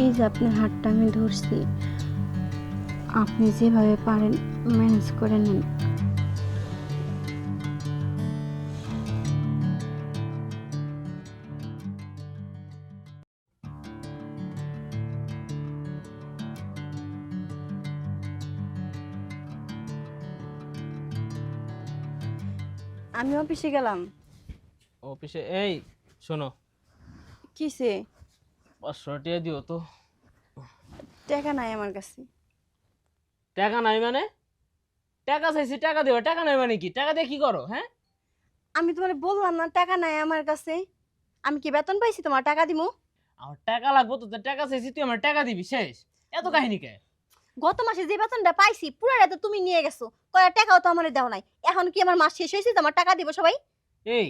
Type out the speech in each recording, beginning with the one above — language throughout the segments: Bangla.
এই যে আপনার হাতটা আমি ধরছি, আপনি যেভাবে পারেন ম্যানেজ করে নেন। আমি অফিসে গেলাম। অফিসে এই শোনো, কিসে? 500 টাকা দিও তো। টাকা নাই আমার কাছে। টাকা নাই মানে? টাকা চাইছি টাকা দিও, টাকা নাই মানে কি? টাকা দিয়ে কি করো? হ্যাঁ, আমি তোমার বললাম না টাকা নাই আমার কাছে। আমি কি বেতন পাইছি তোমার টাকা দিমু? আমার টাকা লাগবো তো, টাকা চাইছি, তুই আমার টাকা দিবি, শেষ। এত কাহিনী কে? গত মাসে যে বেতনটা পাইছি পুরাটা তো তুমি নিয়ে গেছো, কয়টা টাকাও তো আমার দেও নাই। এখন কি আমার মাস শেষ হয়েছে তোমার টাকা দিব সবাই? এই,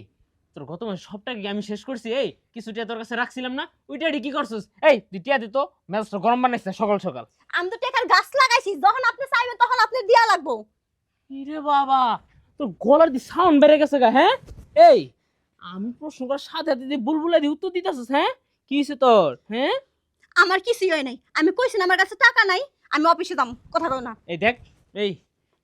তোর গত মাসে সব টাকা কি আমি শেষ করছি? এই কিছু টাকা তোর কাছে রাখছিলাম না, ওইটা কি করছিস? এই তুই টিয়া দে তো, মেজাজটা গরম বানাইছে সকাল সকাল। আমি তো টাকার গাছ লাগাইছি, যখন আপনি চাইবেন তখন আপনি দিয়া লাগবো। ইরে বাবা, তোর গলার দি সাউন্ড বেড়ে গেছে গা। হ্যাঁ, এই আমি প্রশ্ন করার সাথে সাথে দিয়ে বুলবুলা দিয়ে উত্তর দিতেছিস। হ্যাঁ, কি হয়েছে তোর? হ্যাঁ, আমার কিছুই হয় নাই, আমি কইছি না আমার কাছে টাকা নাই। আমি অফিসে যাম, কথা কও না। এই দেখ, এই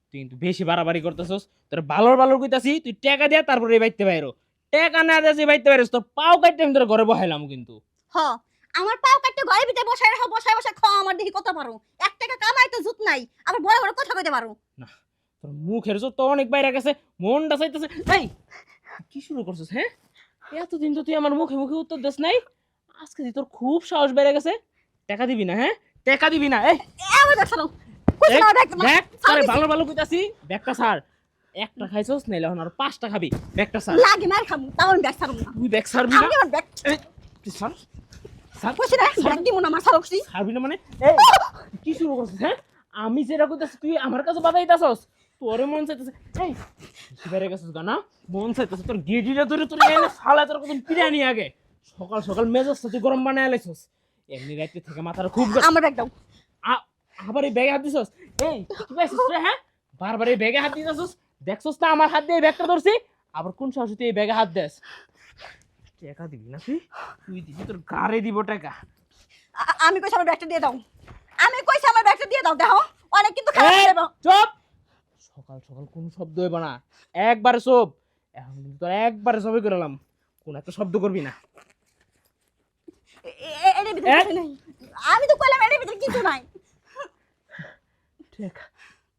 তুই কিন্তু বেশি বাড়াবাড়ি করতেছস। তোর বালর বালর কইতাছি, তুই টাকা দিয়া তারপরে এই বাইতে বাইরো। টাকা না দিয়ে যে বাইতে বাইরস, তোর পাও কাটতে আমি তোর ঘরে বহাইলাম কিন্তু। হ, আমার পাও কাটতে ঘরের ভিতরে বসায় রাখো, বসায় বসায় খাও, আমার দেখি কথা পারো। 1 টাকা কামাই তো জুত নাই, আবার বড় বড় কথা কইতে পারো। না, তোর মুখের জোর তো অনেক বাইরে গেছে, মনটা চাইতেছে। এই কি শুরু করছিস? হ্যাঁ, এতদিন তো তুই আমার মুখে মুখে উত্তর দিস নাই, আজকে তুই তোর খুব সাহস বেড়ে গেছে। টাকা দিবি না? হ্যাঁ, টাকা দিবি না? এই আমার দেখছ না, কইছ না দেখ না। দেখ, আরে ভালো ভালো কইতাছি, ব্যাগটা ছাড়। একটা খাইছস, নাইলে এখন আর 5টা খাবি। ব্যাগটা ছাড়। লাগে মার খামু, তাও আমি ব্যাগ ছাড়ব না। তুই ব্যাগ ছাড়বি না? আমি আমার ব্যাগ এই, তুই ছাড়, ছাড়। কইছি না, ব্যাগ দিমু না, আমার ছাড়ছি। ছাড়বি না মানে? এই কি শুরু করছিস? হ্যাঁ, আমি যেটা কইতাছি তুই আমার কাছে বাধাইতাছস। তোরে মন চাইতেছে, এই কি বেরে গেছিস গানা? মন চাইতেছে তোর গেডিটা ধরে তোর এনে শালা তোর কত পিরানি আগে। সকাল সকাল মেজাজটা তুই গরম বানায় আলাইছস। এমনি রাইতে থেকে মাথার খুব আমার ব্যাগ দাও। আবার এই ব্যাগে হাত দিছস। এই কি পাইছিস রে? হ্যাঁ, বারবার এই ব্যাগে হাত দিতেছস। দেখছস না আমার হাত দিয়ে এই ব্যাগটা ধরছি, আবার কোন সাহসে তুই এই ব্যাগে হাত দেস? টাকা দিবি না? তুই তুই দিবি, তোর গাড়ে দিব টাকা। আমি কইছি আমার ব্যাগটা দিয়ে দাও। আমি কইছি আমার ব্যাগটা দিয়ে দাও, দেখো অনেক কিন্তু খারাপ এই, দেব। চুপ! সকাল সকাল কোন শব্দ হইব না, একবারে চুপ। এখন কিন্তু তোর একবারে সবই করলাম, কোন একটা শব্দ করবি না। এর ভিতরে কিছু নাই। আমি তো কইলাম এর ভিতরে কিছু নাই। টাকা,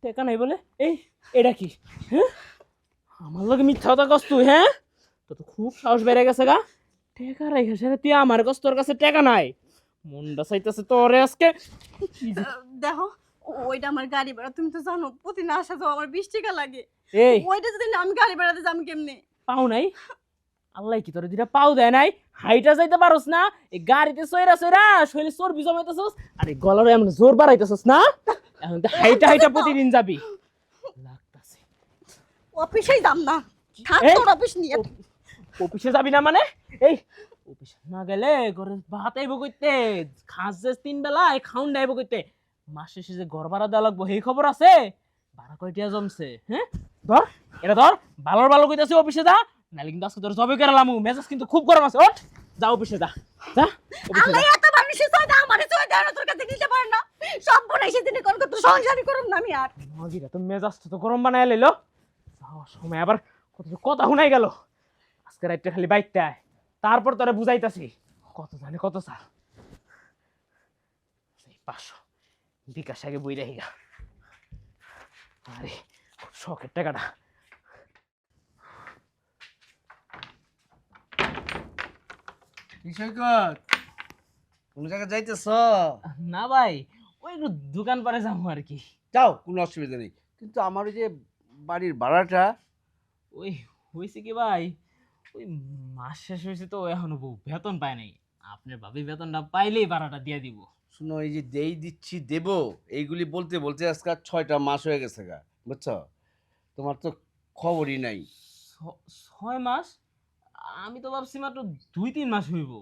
টাকা নাই বলে? এই এটা কি? হ্যাঁ, আমার লগে মিথ্যা কথা কস তুই? হ্যাঁ, তোর তো খুব সাহস বেড়ে গেছে গা। টাকা রেখে সেটা তুই আমার কাছে, তোর কাছে টাকা নাই। মনটা চাইতেছে তোরে আজকে। দেখো, ওইটা আমার গাড়ি ভাড়া, তুমি তো জানো প্রতিদিন আসা যাওয়া আমার 20 টাকা লাগে। এই ওইটা যদি না আমি গাড়ি ভাড়াতে যাম কেমনে? পাও নাই? আল্লাহ কি তোর দুইটা পাও দেয় নাই? হাইটা যাইতে পারোস না? এই গাড়িতে সইরা সইরা শরীরে চর্বি জমাইতেছস, আর এই গলারে এমন জোর বাড়াইতেছস না? এখন তো হাইটা হাইটা প্রতিদিন যাবি লাগতাছে। অফিসেই যাম না, থাক এই, তোর অফিস নিয়ে। অফিসে যাবি না মানে? এই অফিসে না গেলে ঘরে ভাত আইব কইতে, খাস যে 3 বেলায় খাউন আইব কইতে, মাস শেষে যে ঘর ভাড়া দেওয়া লাগবো এই খবর আছে? ভাড়া কয়টিয়া জমছে? হ্যাঁ, ধর এটা ধর, ভালোর ভালো কইতাছি, অফিসে যা, নাহলে কিন্তু আজকে তোর জবে কেরালাম। মেজাজ কিন্তু খুব গরম আছে। ওঠ, যা অফিসে যা, যা অফিসে আল্লাহ যা। এত মানুষের সয় দা আমারে সয় দা তোর কাছে দিতে পারে না। সব বলে সেদিনে কোন কত সংসারই করুম না আমি আর। নদীরা তো মেজাজটা তো গরম বানায় লইলো। যাওয়ার সময় আবার কত যে কথা শুনাই গেল। আজকে রাইতে খালি বাইকতে আয়, তারপর তোরে বুঝাইতাছি কত জানে কত স্যার। 500 বিকাশ আগে বই রাহি গা। আরে খুব শখের টাকাটা। সৈকত, কোন জায়গায় যাইতেছ? না ভাই, ওই একটু দোকান পারে যাবো আর কি। যাও, কোনো অসুবিধা নেই, কিন্তু আমার ওই যে বাড়ির ভাড়াটা। ওই হয়েছে কি ভাই, ওই মাস শেষ হয়েছে তো এখনো বেতন পায় নাই। আপনার ভাবি বেতনটা পাইলেই ভাড়াটা দিয়ে দিব। শুনো, এই যে দেই দিচ্ছি দেব, এইগুলি বলতে বলতে আজকে 6টা মাস হয়ে গেছে গা, বুঝছো? তোমার তো খবরই নাই। 6 মাস? আমি তো ভাবছি মাত্র 2-3 মাস হইব।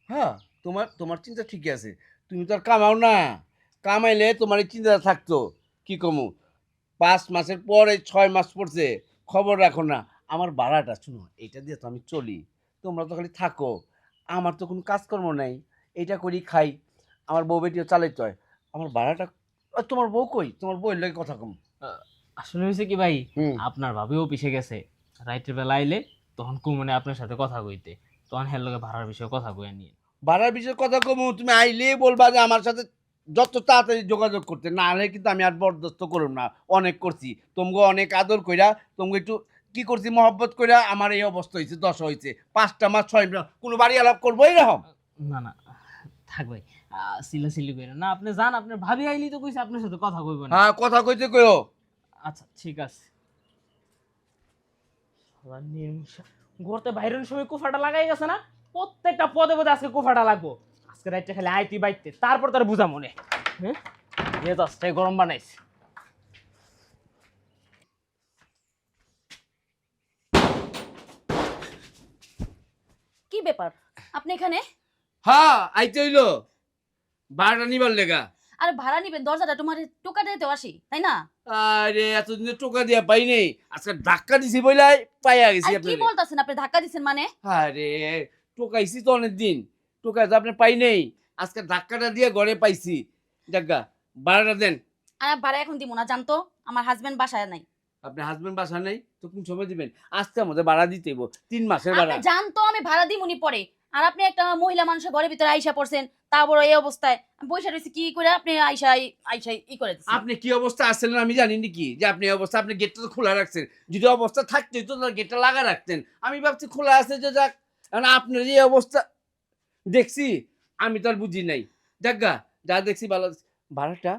হ্যাঁ, তোমার তোমার চিন্তা ঠিকই আছে, তুমি তো আর কামাও না। কামাইলে তোমার এই চিন্তা থাকতো। কি কমু, 5 মাসের পরে 6 মাস পড়ছে, খবর রাখো না। আমার ভাড়াটা শুনো, এটা দিয়ে তো আমি চলি, তোমরা তো খালি থাকো। আমার তো কোনো কাজকর্ম নাই, এটা করি খাই। আমার বউ বেটিও চালাইতে হয়। আমার ভাড়াটা তোমার বউ কই? তোমার বউয়ের লাগে কথা কম। আসলে হয়েছে কি ভাই, হুম। আপনার ভাবি অফিসে গেছে, রাইতের বেলা আইলে তখন কুমনে আপনার সাথে কথা কইতে, তখন হের লগে ভাড়ার বিষয়ে কথা কইয়া নিয়ে। ভাড়ার বিষয়ে কথা কম, তুমি আইলেই বলবা যে আমার সাথে যত তাড়াতাড়ি যোগাযোগ করতে, না হলে কিন্তু আমি আর বরদস্ত করব না। অনেক করছি তোমাকে, অনেক আদর কইরা তোমাকে একটু কি করছি মহব্বত কইরা আমার এই অবস্থা হয়েছে, দশা হয়েছে। 5টা মাস 6 মাস কোনো বাড়ি আলাপ করবো এরকম? না না, থাক ভাই, সিলাসিলি কইরা না, আপনি যান, আপনার ভাবি আইলি তো কইছে আপনার সাথে কথা কইব না। হ্যাঁ, কথা কইতে কইও। আচ্ছা ঠিক আছে। ঘরতে বাইরের সময় কুফাটা লাগাই গেছে না, প্রত্যেকটা পদে পদে আজকে কুফাটা লাগবো। আজকে রাইতে খালি আইতি বাইতে, তারপর তার বুঝা মনে। হ্যাঁ, মেজাজটাই গরম বানাইছে। কি ব্যাপার আপনি এখানে? হ্যাঁ, আইতে হইলো ভাড়াটা নিবার লেগা। আর ভাড়া নিবেন, দরজাটা তোমার টোকা দিতে আসি, তাই না? আরে এতদিনে টোকা দিয়া পাই নেই, আজকে ধাক্কা দিছি বইলাই পাইয়া গেছি আর কি আপনাদের। বলতাছেন, আপনি ধাক্কা দিছেন মানে? আরে টোকাইছি তো অনেকদিন, টোকা তো আপনি পাই নেই, আজকে ধাক্কাটা দিয়ে ঘরে পাইছি। জাগা ভাড়াটা দেন। আর ভাড়া এখন দিব না, জানতো আমার হাজবেন্ড বাসায় নাই। আপনার হাজবেন্ড বাসা নেই তো কোন সময় দিবেন? আজকে আমাদের ভাড়া দিতে হইব, 3 মাসের ভাড়া। আপনি জানতো আমি ভাড়া দিমুনি পরে, আর আপনি একটা মহিলা মানুষের ঘরের ভিতরে আইসা পড়ছেন, তা বড় এই অবস্থায় বৈশা রয়েছে কি করে আপনি আইসা আইসা ই করে দিচ্ছেন। আপনি কি অবস্থা আসছিলেন আমি জানি নাকি যে আপনি এই অবস্থা? আপনি গেটটা তো খোলা রাখছেন, যদি অবস্থা থাকতে তো গেটটা লাগা রাখতেন। আমি ভাবছি খোলা আছে যে যাক, কারণ আপনার এই অবস্থা দেখছি, আমি তো আর বুঝি নাই। জাগা যা দেখছি ভালো। ভাড়াটা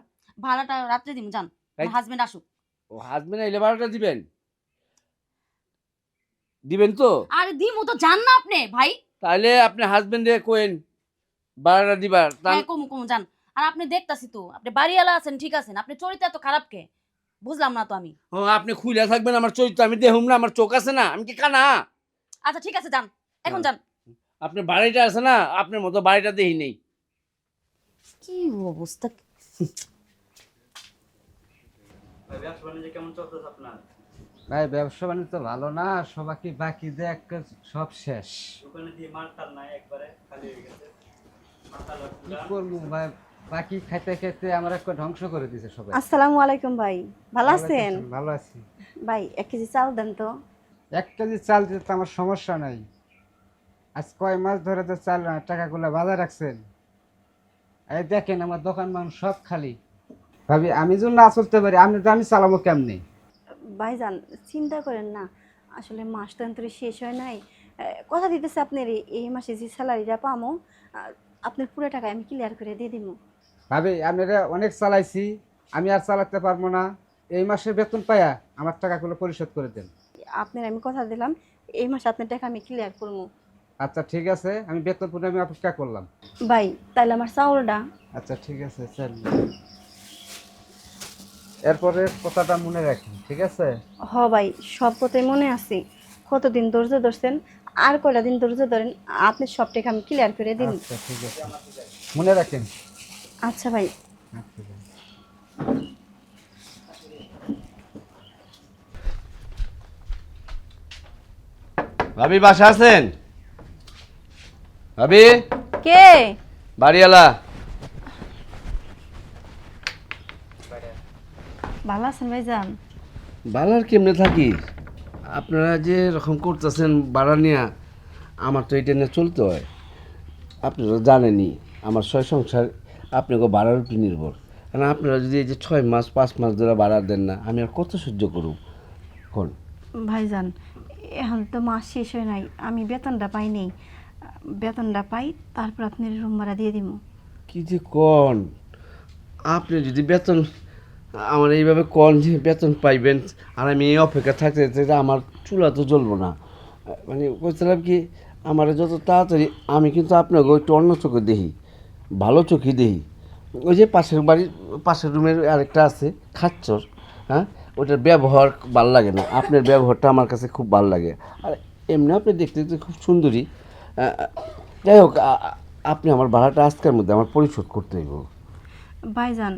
ভাড়াটা রাত্রে দিমু, জান, রাইত- হাজবেন্ড আসুক। ও হাজবেন্ড আইলে ভাড়াটা দিবেন? দিবেন তো? আর দিমু তো, জান না আপনি ভাই। তাহলে আপনি হাজবেন্ডে কোয়েন ভাড়াটা দিবার। হ্যাঁ, কমু কমু, জান। আর আপনি দেখতাছি তো আপনি বাড়িওয়ালা আছেন, ঠিক আছেন, আপনি চরিত্র এত খারাপ কে? বুঝলাম না তো আমি। ও আপনি খুইলা থাকবেন আমার চরিত্র, আমি দেখুম না? আমার চোখ আছে না? আমি কি কানা? আচ্ছা ঠিক আছে, যান, এখন যান। আপনার বাড়িটা আছে না, আপনার মতো বাড়িটা দেখি নেই। কি অবস্থা! ভাই ব্যবসা বাণিজ্য ভালো না, সবাইকে বাকি দিয়ে একটা সব শেষ। কি করবো ভাই, বাকি খাইতে খাইতে আমার একটা ধ্বংস করে দিছে সবাই। আসসালামু আলাইকুম ভাই, ভালো আছেন? ভালো আছি। ভাই 1 কেজি চাল দেন তো। 1 কেজি চাল দিতে তো আমার সমস্যা নাই। আজ কয় মাস ধরে তো চাল টাকাগুলো বাজার রাখছেন, এই দেখেন আমার দোকান মান সব খালি। ভাবি আমি যদি না চলতে পারি আমি তো আমি চালাবো কেমনি? ভাইজান চিন্তা করেন না, আসলে মাস তো অন্তরে শেষ হয় নাই। কথা দিতেছে আপনার এই মাসে যে স্যালারিটা পামো, আপনার পুরো টাকা আমি ক্লিয়ার করে দিয়ে দিব। ভাবি আপনারা অনেক চালাইছি, আমি আর চালাতে পারবো না। এই মাসের বেতন পায়া আমার টাকাগুলো পরিশোধ করে দেন। আপনার আমি কথা দিলাম, এই মাসে আপনার টাকা আমি ক্লিয়ার করবো। আচ্ছা ঠিক আছে, আমি বেতন পুরো আমি অপেক্ষা করলাম। ভাই তাহলে আমার চাউলটা। আচ্ছা ঠিক আছে চল, এরপরে কথাটা মনে রাখেন, ঠিক আছে? ভাই সব কথাই মনে আছে। কতদিন ধৈর্য ধরছেন, আর কয়টা দিন ধৈর্য ধরেন, আপনি সব টাকা আমি ক্লিয়ার করে দিন। আচ্ছা ঠিক আছে, মনে রাখেন। আচ্ছা ভাই। আচ্ছা ভাই। ভাবি বাসা আছেন? ভাবি, কে? বাড়িওয়ালা। ভালো আছেন ভাইজান? বালার কেমনে থাকি? আপনারা যে রকম করতেছেন ভাড়া নিয়ে, আমার তো এটা নিয়ে চলতে হয়। আপনারা জানেনই আমার ছয় সংসার আপনাকে ভাড়ার উপর নির্ভর। কারণ আপনারা যদি এই যে 6 মাস 5 মাস ধরে ভাড়া দেন না, আমি আর কত সহ্য করব? কোন ভাইজান এখন তো মাস শেষ হয় নাই, আমি বেতনটা পাই নেই। বেতনটা পাই তারপর আপনার রুম ভাড়া দিয়ে দিব। কি যে কন, আপনি যদি বেতন আমার এইভাবে কন যে বেতন পাইবেন, আর আমি এই অপেক্ষা থাকতে থাকতে আমার চুলা তো জ্বলবো না। মানে বলছিলাম কি, আমার যত তাড়াতাড়ি, আমি কিন্তু আপনাকে একটু অন্য চোখে দেখি, ভালো চোখে দেখি। ওই যে পাশের বাড়ির পাশের রুমের আরেকটা আছে খাচ্চর, হ্যাঁ, ওটার ব্যবহার ভাল লাগে না, আপনার ব্যবহারটা আমার কাছে খুব ভাল লাগে। আর এমনি আপনি দেখতে দেখতে খুব সুন্দরী। যাই হোক, আপনি আমার ভাড়াটা আজকের মধ্যে আমার পরিশোধ করতে হইব। ভাইজান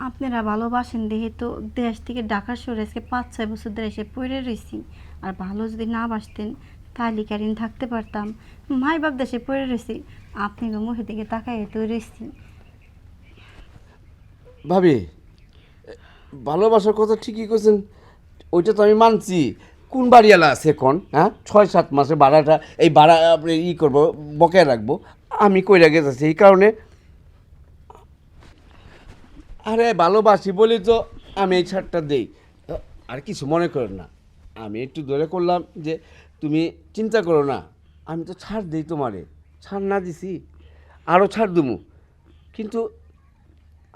আপনারা ভালোবাসেন দেখে তো দেশ থেকে ঢাকা শহরে আজকে 5-6 বছর ধরে এসে পড়ে রয়েছি। আর ভালো যদি না বাসতেন তাহলে কারিন থাকতে পারতাম। মাই বাপ দেশে পড়ে রয়েছি, আপনি মুখের দিকে তাকাই তো রয়েছি। ভাবি ভালোবাসার কথা ঠিকই কইছেন, ওইটা তো আমি মানছি। কোন বাড়িওয়ালা আছে এখন? হ্যাঁ, 6-7 মাসের ভাড়াটা, এই ভাড়া আপনি করবো, বকেয়া রাখবো, আমি কইরা গেছি এই কারণে। আরে ভালোবাসি বলি তো আমি এই ছাড়টা দেই। আর কিছু মনে করেন না, আমি একটু ধরে করলাম যে তুমি চিন্তা করো না, আমি তো ছাড় দিই তোমারে, ছাড় না দিছি আরও ছাড় দেবো। কিন্তু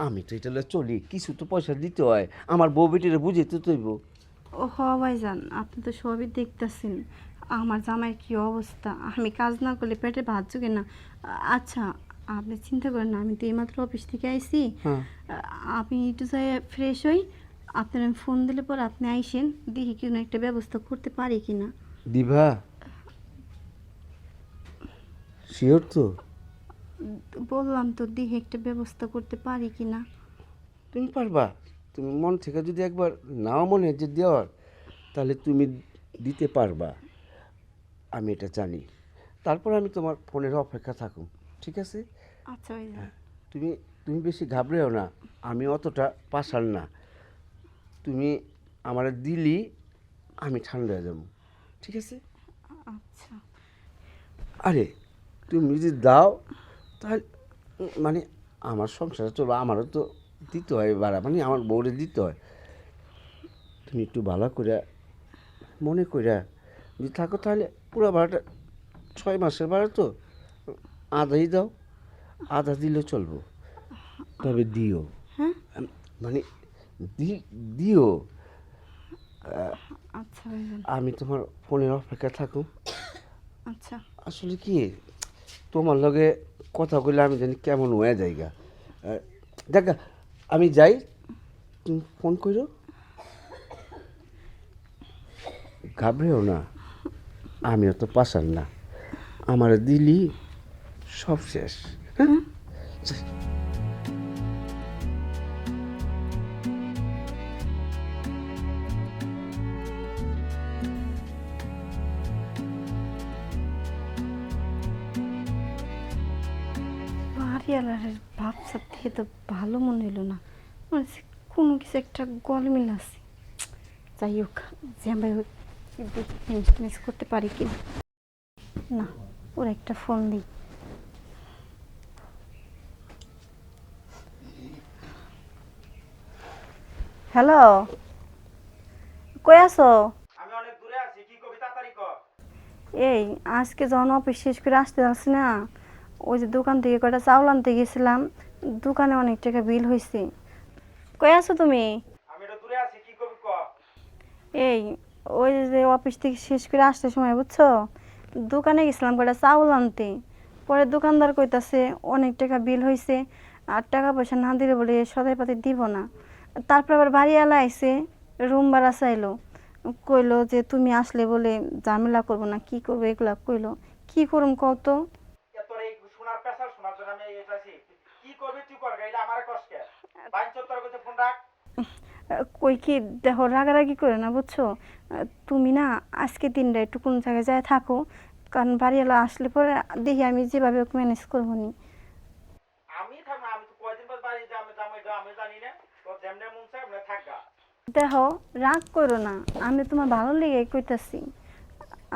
আমি তো এটা লইয়া চলি, কিছু তো পয়সা দিতে হয়, আমার বউ বেটিরে বুঝাইতে তো হইব। ও হ ভাইজান, আপনি তো সবই দেখতেছেন আমার জামাইয়ের কি অবস্থা, আমি কাজ না করলে পেটে ভাত জোগে না। আচ্ছা, আপনি চিন্তা করেন না, আমি তো এইমাত্র অফিস থেকে আইছি। হ্যাঁ। আমি একটু যাই ফ্রেশ হই, আপনার আমি ফোন দিলে পর আপনি আইসেন, দেখি কোনো একটা ব্যবস্থা করতে পারি কি না। দিবা শিওর তো? বললাম তো, দেখি একটা ব্যবস্থা করতে পারি কি না। তুমি পারবা, তুমি মন থেকে যদি একবার নাও মনে যে দেওয়ার, তাহলে তুমি দিতে পারবা, আমি এটা জানি। তারপর আমি তোমার ফোনের অপেক্ষা থাকুন, ঠিক আছে? আচ্ছা ভাইজান। তুমি তুমি বেশি ঘাবড়েও না, আমি অতটা পাশার না। তুমি আমার দিলি আমি ঠান্ডা হয়ে যাবো, ঠিক আছে? আচ্ছা। আরে তুমি যদি দাও তাহলে মানে আমার সংসারে চলবে, আমারও তো দিতে হয় ভাড়া, মানে আমার বউরে দিতে হয়। তুমি একটু ভালো করে মনে কইরা যদি থাকো তাহলে পুরো ভাড়াটা, 6 মাসের ভাড়া তো, আধাই দাও, আধা দিলে চলবো, তবে দিও। হ্যাঁ। মানে দিও। আচ্ছা ভাইজান। আমি তোমার ফোনের অপেক্ষা থাকো। আচ্ছা। আসলে কি, তোমার লগে কথা কইলে আমি জানি কেমন হয়ে যাইগা। দেখ, আমি যাই, তুমি ফোন করো, ঘাবড়েও না, আমিও তো পাশার না, আমার দিলি সব শেষ। হ্যাঁ। বাড়িওয়ালার ভাবসাব থেকে তো ভালো মনে হলো না, মনে হচ্ছে কোনো কিছু একটা গলমিল আছে। যাই হোক, জ্যাম্বাই হোক, মিস করতে পারি কি না। না, ওর একটা ফোন দিই। হ্যালো, কই আছো? আমি অনেক দূরে আছি, কি কবি তাড়াতাড়ি কর। এই আজকে যখন অফিস শেষ করে আসতে যাচ্ছি না, ওই যে দোকান থেকে কয়টা চাউল আনতে গেছিলাম, দোকানে অনেক টাকা বিল হয়েছে। কই আছো তুমি? আমি একটু দূরে আছি, কি কবি ক। এই ওই যে অফিস থেকে শেষ করে আসতে সময় বুঝছো, দোকানে গেছিলাম কয়টা চাউল আনতে, পরে দোকানদার কইতাছে অনেক টাকা বিল হয়েছে, আর টাকা পয়সা না দিলে বলে সদাই পাতি দিব না। তারপর আবার বাড়িওয়ালা আইছে, রুম ভাড়া চাইলো, কইলো যে তুমি আসলে বলে ঝামেলা করবো না, কি করবো এগুলা কইলো। কি করুম কত? তোর এই সোনার পেশাল শোনার জন্য আমি এসেছি, কি করবি তুই কর, গাইলে আমার কষ্ট বাইন তোর কাছে ফোন রাখ। কই কি দেখো, রাগারাগি করে না বুঝছো, তুমি না আজকে দিনটা একটু কোন জায়গায় যায় থাকো, কারণ বাড়িওয়ালা আসলে পরে দেখি আমি যেভাবে ওকে ম্যানেজ করবো নি। আমি থাক না, আমি তো কয়দিন পর বাড়ি যাবো, আমি জানি না, তোর যেমনে মন চায় এমনি থাকগা। দেখো, রাগ করো না, আমি তোমার ভালো লেগে কইতাছি।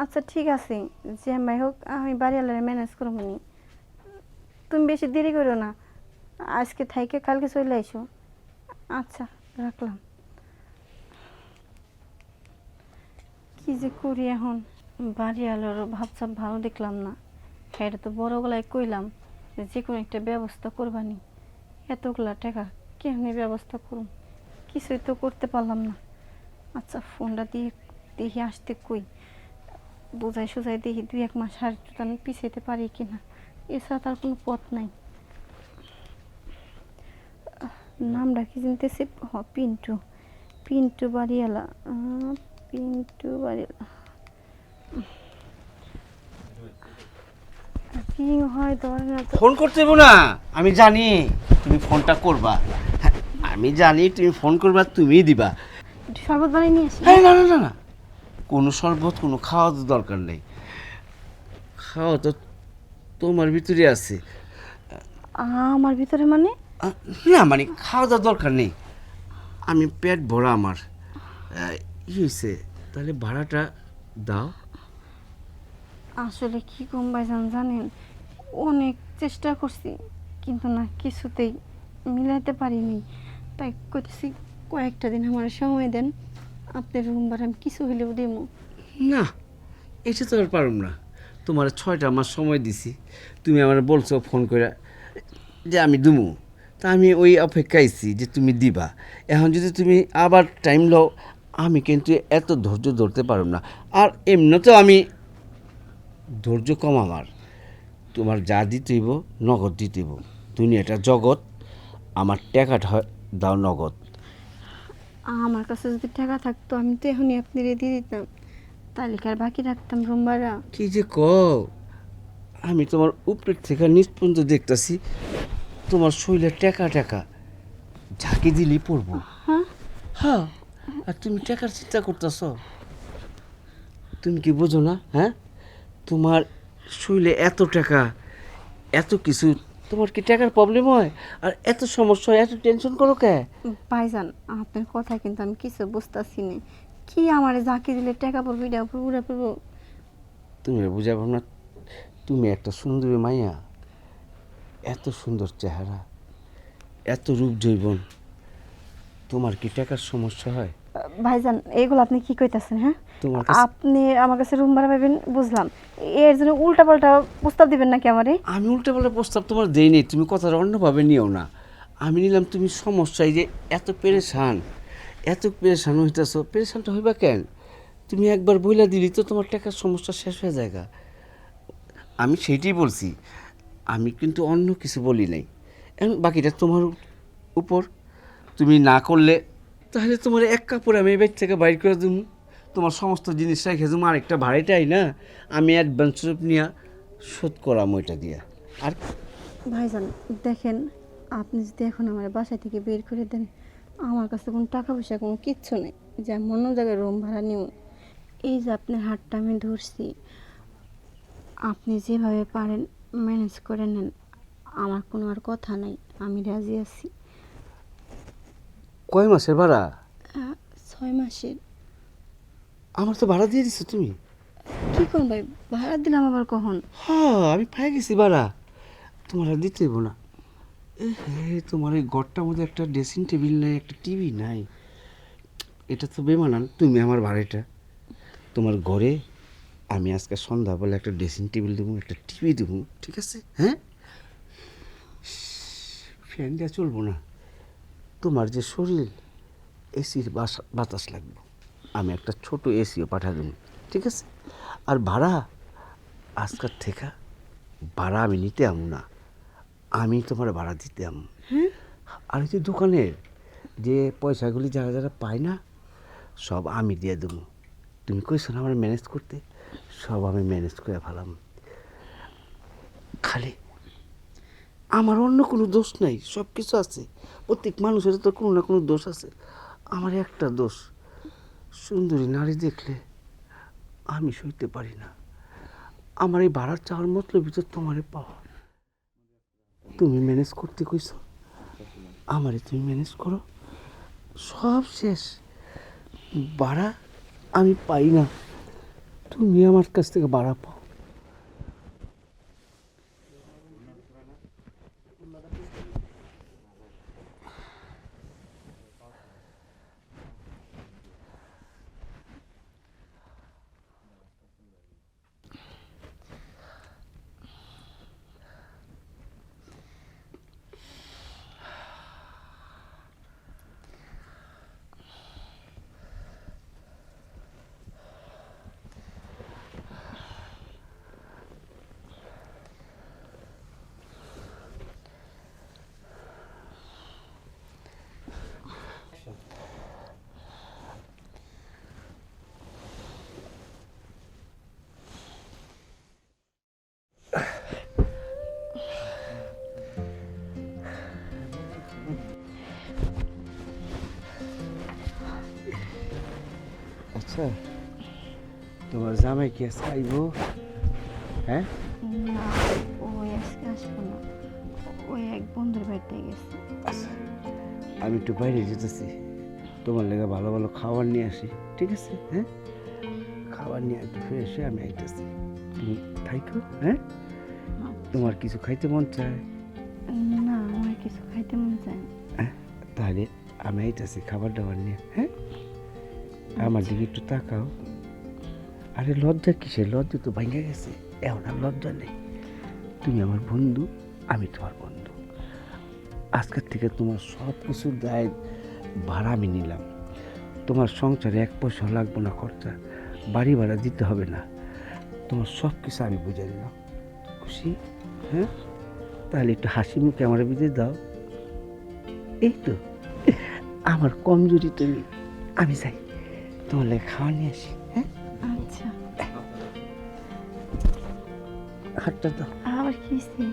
আচ্ছা ঠিক আছে, যে ভাই হোক, আমি বাড়িওয়ালারে ম্যানেজ করবো নি, তুমি বেশি দেরি করো না, আজকে থাইকে কালকে চলে আইসো। আচ্ছা, রাখলাম। কি যে করি এখন, বাড়িওয়ালারও ভাবসাব ভালো দেখলাম না, এটা তো বড় গলায় কইলাম যে কোনো একটা ব্যবস্থা করবানি, এতগুলা টাকা কেমনি ব্যবস্থা করুম, কিছুই তো করতে পারলাম না। আচ্ছা, ফোনটা দিয়ে দেখি আসতে কই, বোঝাই সোজাই দেখি 2-1 মাস আর একটু আমি পিছাইতে পারি কিনা, এছাড়া তার কোনো পথ নাই। নামটা কি চিনতেছি, পিন্টু, পিন্টু বাড়িওয়ালা, পিন্টু বাড়িওয়ালা। কি হয় ধরে না তো। ফোন করতে হইব না, আমি জানি তুমি ফোনটা করবা, হ্যাঁ, আমি জানি তুমি ফোন করবা, তুমিই দিবা। একটু শরবত বানিয়ে নিয়ে আসি। হ্যাঁ, না না না না, কোনো শরবত, কোনো খাওয়া তো দরকার নেই, খাওয়া তো তোমার ভিতরে আছে। আমার ভিতরে মানে? না মানে খাওয়া দাওয়ার দরকার নেই, আমি পেট ভরা আমার। ই হয়েছে, তাহলে ভাড়াটা দাও। আসলে কি কম ভাইজান জানেন, অনেক চেষ্টা করছি কিন্তু না কিছুতেই মিলাইতে পারিনি। তাই করতেছি কয়েকটা দিন আমার সময় দেন, আপনার রুম ভাড়া আমি কিছু হইলেও দিব। না, এটা তো আর পারুম না। তোমার 6টা মাস সময় দিছি, তুমি আমার বলছো ফোন করে যে আমি দুমু, তা আমি ওই অপেক্ষাইছি যে তুমি দিবা। এখন যদি তুমি আবার টাইম লও, আমি কিন্তু এত ধৈর্য ধরতে পারুম না। আর এমনিতেও আমি ধৈর্য কম আমার। তোমার যা দিতেইব নগদ দিতেইব, দুনিয়াটা জগৎ, আমার টাকাটা দাও নগদ। আমার কাছে যদি টাকা থাকতো আমি তো এখনই আপনার দিয়ে দিতাম, তালিকার বাকি রাখতাম রুম ভাড়া। কি যে কও, আমি তোমার উপরের থেকে নিচ পর্যন্ত দেখতেছি তোমার শরীরে টাকা টাকা ঝাঁকি দিলেই পড়বো। হ্যাঁ হ্যাঁ, আর তুমি টাকার চিন্তা করতেছ, তুমি কি বোঝো না? হ্যাঁ, তোমার শরীরে এত টাকা, এত কিছু, তোমার কি টাকার প্রবলেম হয়? আর এত সমস্যা হয়, এত টেনশন করো কে? ভাইজান আপনার কথা কিন্তু আমি কিছু বুঝতেছি না, কি আমার যাকে দিলে টাকা পড়বে এটা পুরো পড়বো। তুমি বুঝাবো না, তুমি একটা সুন্দরী মাইয়া, এত সুন্দর চেহারা, এত রূপ জৈবন, তোমার কি টাকার সমস্যা হয়? ভাইজান এইগুলো আপনি কি কইতাছেন? হ্যাঁ, তোমার কাছে আপনি আমার কাছে রুম ভাড়া পাবেন বুঝলাম, এর জন্য উল্টা পাল্টা প্রস্তাব দিবেন নাকি আমারে? আমি উল্টে পাল্টা প্রস্তাব তোমার দেইনি, তুমি কথাটা অন্যভাবে নিও না। আমি নিলাম তুমি সমস্যায় যে এত পেরেশান, এত পেরেশান হইতেছ, পেরেশানটা হইবা কেন? তুমি একবার বইলা দিলি তো তোমার টাকার সমস্যা শেষ হয়ে যায়। আমি সেইটাই বলছি, আমি কিন্তু অন্য কিছু বলি নাই। এখন বাকিটা তোমার উপর, তুমি না করলে তাহলে তোমার এক কাপড়ে আমি এবার থেকে বাইর করে দেবো, তোমার সমস্ত জিনিস রেখে দেবো, আরেকটা ভাড়াটাই না আমি অ্যাডভান্স রূপ নিয়ে শোধ করাম ওইটা দিয়া। আর ভাইজান দেখেন, আপনি যদি এখন আমার বাসা থেকে বের করে দেন, আমার কাছে কোনো টাকা পয়সা কোনো কিচ্ছু নেই যে আমি অন্য জায়গায় রুম ভাড়া নিব। এই যে আপনার হাতটা আমি ধরছি, আপনি যেভাবে পারেন ম্যানেজ করে নেন, আমার কোনো আর কথা নাই, আমি রাজি আছি। কয় মাসের ভাড়া? 6 মাসের। আমার তো ভাড়া দিয়ে দিছো তুমি। কি করুন ভাই, ভাড়া দিলাম আবার কখন? হ্যাঁ, আমি পাই গেছি ভাড়া, তোমার আর দিতে হইব না। হে, তোমার এই ঘরটার মধ্যে একটা ড্রেসিং টেবিল নাই, একটা টিভি নাই, এটা তো বেমানান। তুমি আমার ভাড়াটা, তোমার ঘরে আমি আজকে সন্ধ্যাবেলা একটা ড্রেসিং টেবিল দেবো, একটা টিভি দেবো, ঠিক আছে? হ্যাঁ, ফ্যান দিয়ে চলবো না, তোমার যে শরীর, এসির বাতাস লাগবে, আমি একটা ছোট এসিও পাঠা দেবো, ঠিক আছে? আর ভাড়া আজকের থেকে ভাড়া আমি নিতে আমু না, আমি তোমার ভাড়া দিতে আমু। আর ওই যে দোকানের যে পয়সাগুলি যারা যারা পায় না, সব আমি দিয়ে দেবো। তুমি কইছো না আমার ম্যানেজ করতে, সব আমি ম্যানেজ করে ফেলাম। খালি আমার অন্য কোনো দোষ নাই, সব কিছু আছে। প্রত্যেক মানুষের তো কোনো না কোনো দোষ আছে, আমার একটা দোষ, সুন্দরী নারী দেখলে আমি সইতে পারি না। আমার এই ভাড়ার চাওয়ার মতলব তো তোমারে পাওয়া। তুমি ম্যানেজ করতে কইছো, আমারে তুমি ম্যানেজ করো, সব শেষ। ভাড়া আমি পাই না, তুমি আমার কাছ থেকে ভাড়া পাও। আচ্ছা, তোমার জামাই কি আজকে আইব? হ্যাঁ, না, ওই আজকে আসবো না, ওই এক বন্ধুর বাড়িতে গেছে। আচ্ছা আমি একটু বাইরে যেতেছি, তোমার লেগে ভালো ভালো খাবার নিয়ে আসি, ঠিক আছে? হ্যাঁ, খাবার নিয়ে একটু ফিরে এসে আমি আইতেছি, তুমি থাইকো। হ্যাঁ, তোমার কিছু খাইতে মন চায়? না, আমার কিছু খাইতে মন চায় না। তাহলে আমি আইতেছি খাবার দাবার নিয়ে। হ্যাঁ, আমার দিকে একটু তাকাও। আরে লজ্জা কিসের? লজ্জা তো ভাঙে গেছে, এখন আর লজ্জা নেই। তুমি আমার বন্ধু, আমি তোমার বন্ধু। আজকের থেকে তোমার সব কিছুর দায় ভাড়া আমি নিলাম। তোমার সংসারে 1 পয়সা লাগবে না খরচা, বাড়ি ভাড়া দিতে হবে না, তোমার সব কিছু আমি বুঝে নিলাম। খুশি? হ্যাঁ, তাহলে একটু হাসি মুখে আমার বিদায় দাও। এই তো আমার কমজোরি তুমি। আমি যাই, তোমার লেগে খাওয়া নিয়ে আসি। হ্যাঁ, আচ্ছা, হাতটা দাও। আবার কি হইছে?